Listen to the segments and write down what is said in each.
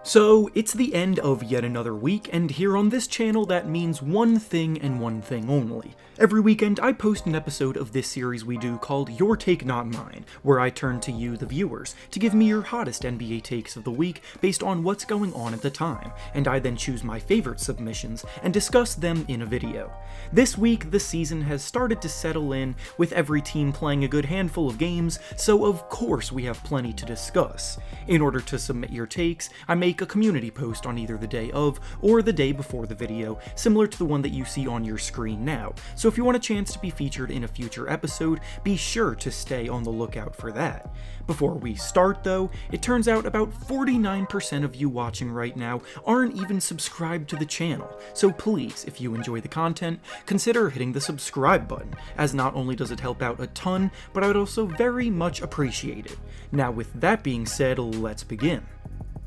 So, it's the end of yet another week, and here on this channel that means one thing and one thing only. Every weekend I post an episode of this series we do called Your Take Not Mine, where I turn to you, the viewers, to give me your hottest NBA takes of the week based on what's going on at the time, and I then choose my favorite submissions and discuss them in a video. This week the season has started to settle in, with every team playing a good handful of games, so of course we have plenty to discuss. In order to submit your takes, I make a community post on either the day of or the day before the video, similar to the one that you see on your screen now, so if you want a chance to be featured in a future episode, be sure to stay on the lookout for that. Before we start though, it turns out about 49% of you watching right now aren't even subscribed to the channel, so please, if you enjoy the content, consider hitting the subscribe button, as not only does it help out a ton, but I would also very much appreciate it. Now with that being said, let's begin.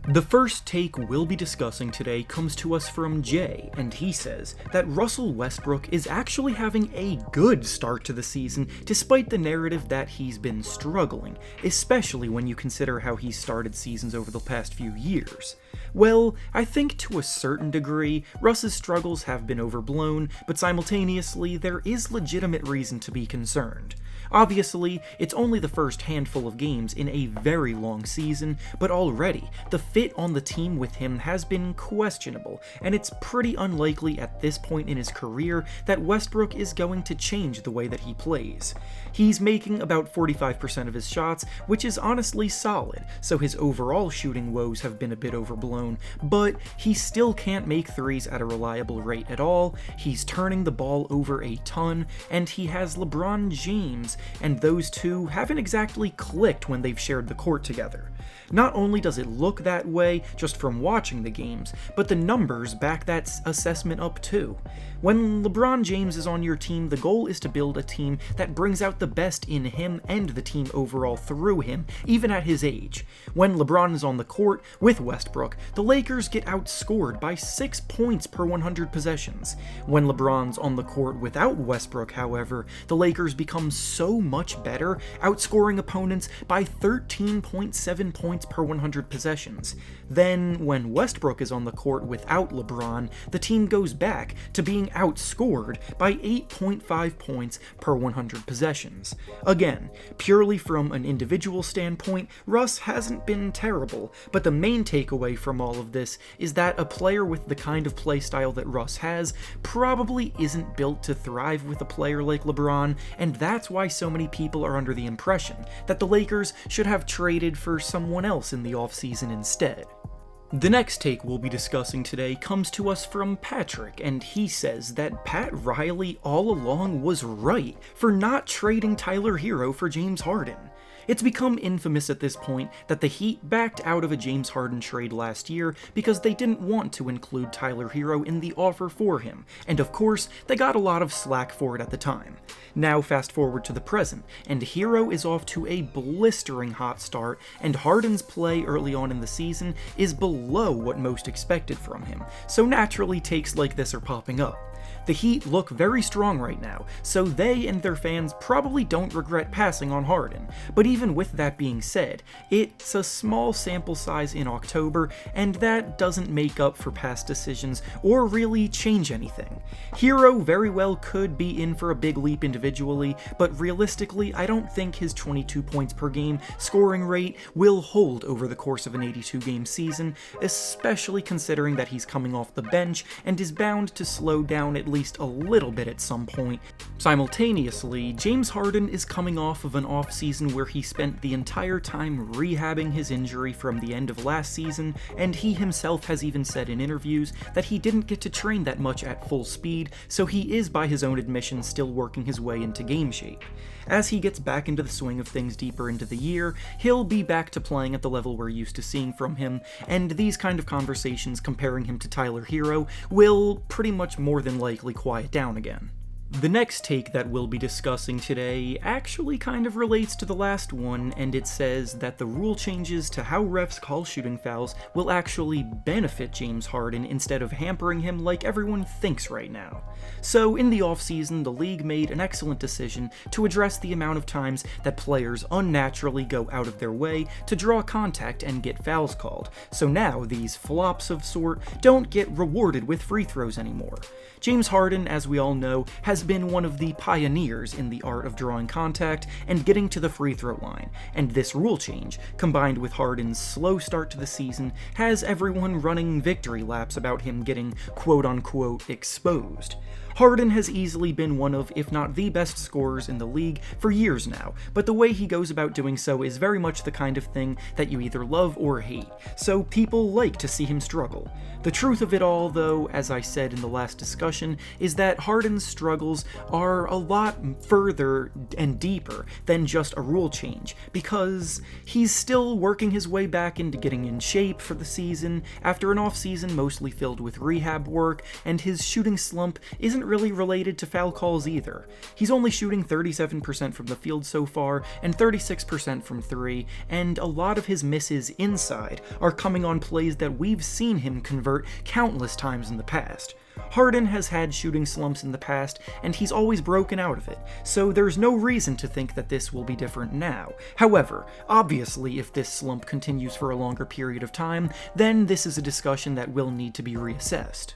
The first take we'll be discussing today comes to us from Jay, and he says that Russell Westbrook is actually having a good start to the season despite the narrative that he's been struggling, especially when you consider how he's started seasons over the past few years. Well, I think to a certain degree, Russ's struggles have been overblown, but simultaneously there is legitimate reason to be concerned. Obviously, it's only the first handful of games in a very long season, but already, the fit on the team with him has been questionable, and it's pretty unlikely at this point in his career that Westbrook is going to change the way that he plays. He's making about 45% of his shots, which is honestly solid, so his overall shooting woes have been a bit overblown, but he still can't make threes at a reliable rate at all, he's turning the ball over a ton, and he has LeBron James, and those two haven't exactly clicked when they've shared the court together. Not only does it look that way just from watching the games, but the numbers back that assessment up too. When LeBron James is on your team, the goal is to build a team that brings out the best in him and the team overall through him, even at his age. When LeBron is on the court with Westbrook, the Lakers get outscored by 6 points per 100 possessions. When LeBron's on the court without Westbrook, however, the Lakers become so much better, outscoring opponents by 13.7 points per 100 possessions. Then, when Westbrook is on the court without LeBron, the team goes back to being outscored by 8.5 points per 100 possessions. Again, purely from an individual standpoint, Russ hasn't been terrible, but the main takeaway from all of this is that a player with the kind of play style that Russ has probably isn't built to thrive with a player like LeBron, and that's why so many people are under the impression that the Lakers should have traded for someone else in the offseason instead. The next take we'll be discussing today comes to us from Patrick, and he says that Pat Riley all along was right for not trading Tyler Herro for James Harden. It's become infamous at this point that the Heat backed out of a James Harden trade last year because they didn't want to include Tyler Herro in the offer for him, and of course, they got a lot of slack for it at the time. Now fast forward to the present, and Herro is off to a blistering hot start, and Harden's play early on in the season is below what most expected from him, so naturally takes like this are popping up. The Heat look very strong right now, so they and their fans probably don't regret passing on Harden, but even with that being said, it's a small sample size in October, and that doesn't make up for past decisions or really change anything. Herro very well could be in for a big leap individually, but realistically I don't think his 22 points per game scoring rate will hold over the course of an 82-game season, especially considering that he's coming off the bench and is bound to slow down at least a little bit at some point. Simultaneously, James Harden is coming off of an offseason where he spent the entire time rehabbing his injury from the end of last season, and he himself has even said in interviews that he didn't get to train that much at full speed, so he is by his own admission still working his way into game shape. As he gets back into the swing of things deeper into the year, he'll be back to playing at the level we're used to seeing from him, and these kind of conversations comparing him to Tyler Herro will pretty much more than likely quiet down again. The next take that we'll be discussing today actually kind of relates to the last one, and it says that the rule changes to how refs call shooting fouls will actually benefit James Harden instead of hampering him like everyone thinks right now. So in the offseason, the league made an excellent decision to address the amount of times that players unnaturally go out of their way to draw contact and get fouls called, so now these flops of sort don't get rewarded with free throws anymore. James Harden, as we all know, has been one of the pioneers in the art of drawing contact and getting to the free throw line, and this rule change, combined with Harden's slow start to the season, has everyone running victory laps about him getting quote-unquote exposed. Harden has easily been one of, if not the best scorers in the league for years now, but the way he goes about doing so is very much the kind of thing that you either love or hate, so people like to see him struggle. The truth of it all, though, as I said in the last discussion, is that Harden's struggles are a lot further and deeper than just a rule change, because he's still working his way back into getting in shape for the season, after an offseason mostly filled with rehab work, and his shooting slump isn't really related to foul calls either. He's only shooting 37% from the field so far, and 36% from three, and a lot of his misses inside are coming on plays that we've seen him convert countless times in the past. Harden has had shooting slumps in the past, and he's always broken out of it, so there's no reason to think that this will be different now. However, obviously if this slump continues for a longer period of time, then this is a discussion that will need to be reassessed.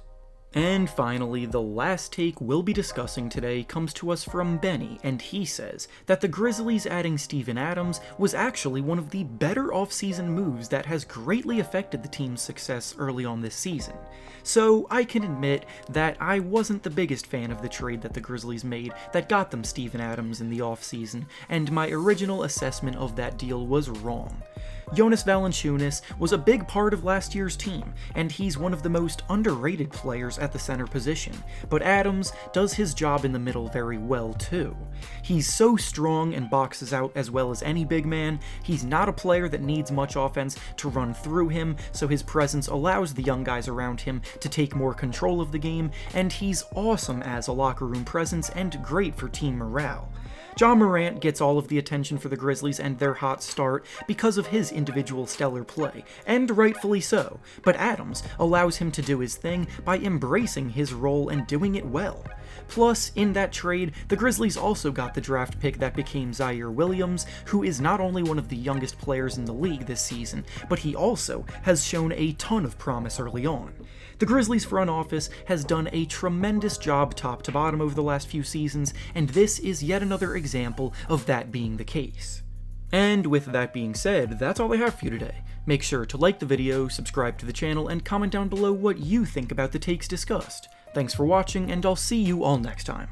And finally, the last take we'll be discussing today comes to us from Benny, and he says that the Grizzlies adding Steven Adams was actually one of the better offseason moves that has greatly affected the team's success early on this season. So I can admit that I wasn't the biggest fan of the trade that the Grizzlies made that got them Steven Adams in the offseason, and my original assessment of that deal was wrong. Jonas Valanciunas was a big part of last year's team, and he's one of the most underrated players at the center position, but Adams does his job in the middle very well too. He's so strong and boxes out as well as any big man. He's not a player that needs much offense to run through him, so his presence allows the young guys around him to take more control of the game, and he's awesome as a locker room presence and great for team morale. Ja Morant gets all of the attention for the Grizzlies and their hot start because of his individual stellar play, and rightfully so, but Adams allows him to do his thing by embracing his role and doing it well. Plus, in that trade, the Grizzlies also got the draft pick that became Zaire Williams, who is not only one of the youngest players in the league this season, but he also has shown a ton of promise early on. The Grizzlies front office has done a tremendous job top to bottom over the last few seasons, and this is yet another example of that being the case. And with that being said, that's all I have for you today. Make sure to like the video, subscribe to the channel, and comment down below what you think about the takes discussed. Thanks for watching, and I'll see you all next time.